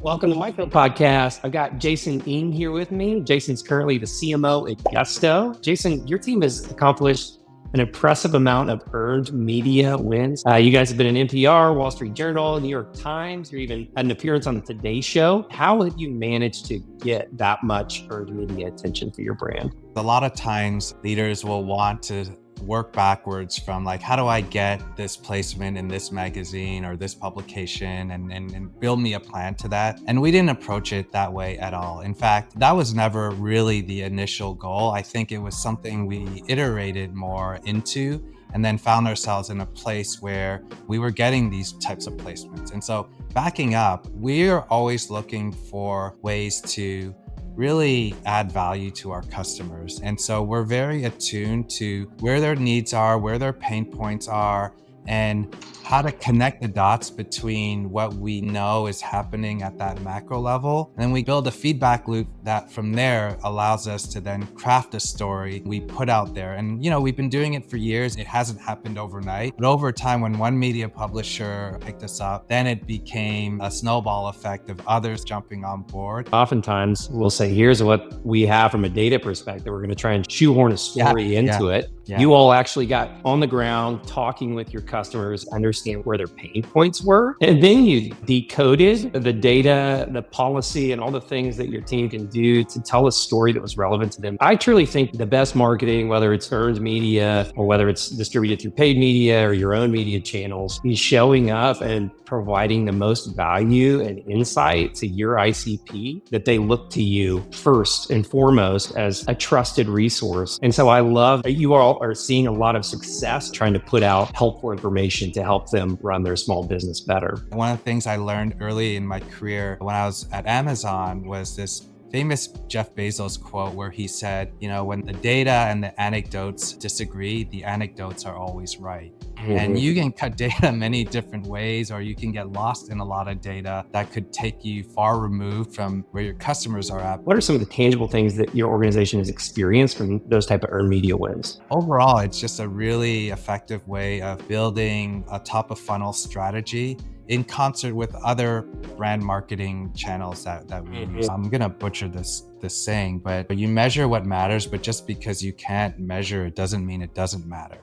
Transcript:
Welcome to Micro Podcast. I've got Jason Ing here with me. Jason's currently the CMO at Gusto. Jason, your team has accomplished an impressive amount of earned media wins. You guys have been in NPR, Wall Street Journal, New York Times. You even had an appearance on the Today Show. How have you managed to get that much earned media attention for your brand? A lot of times leaders will want to work backwards from like, how do I get this placement in this magazine or this publication and build me a plan to that. And we didn't approach it that way at all. In fact, that was never really the initial goal. I think it was something we iterated more into and then found ourselves in a place where we were getting these types of placements. And so backing up, we're always looking for ways to really add value to our customers. And so we're very attuned to where their needs are, where their pain points are, and how to connect the dots between what we know is happening at that macro level. And then we build a feedback loop that from there allows us to then craft a story we put out there. And, we've been doing it for years. It hasn't happened overnight. But over time, when one media publisher picked us up, then it became a snowball effect of others jumping on board. Oftentimes, we'll say, here's what we have from a data perspective. We're going to try and shoehorn a story into it. Yeah. You all actually got on the ground talking with your customers, understand where their pain points were. And then you decoded the data, the policy, and all the things that your team can do to tell a story that was relevant to them. I truly think the best marketing, whether it's earned media or whether it's distributed through paid media or your own media channels, is showing up and providing the most value and insight to your ICP, that they look to you first and foremost as a trusted resource. And so I love that you all are seeing a lot of success trying to put out helpful information to help them run their small business better. One of the things I learned early in my career when I was at Amazon was this famous Jeff Bezos quote where he said, when the data and the anecdotes disagree, the anecdotes are always right. Mm-hmm. And you can cut data many different ways, or you can get lost in a lot of data that could take you far removed from where your customers are at. What are some of the tangible things that your organization has experienced from those type of earned media wins? Overall, it's just a really effective way of building a top of funnel strategy in concert with other brand marketing channels that we use. I'm gonna butcher this saying, but you measure what matters, but just because you can't measure it doesn't mean it doesn't matter.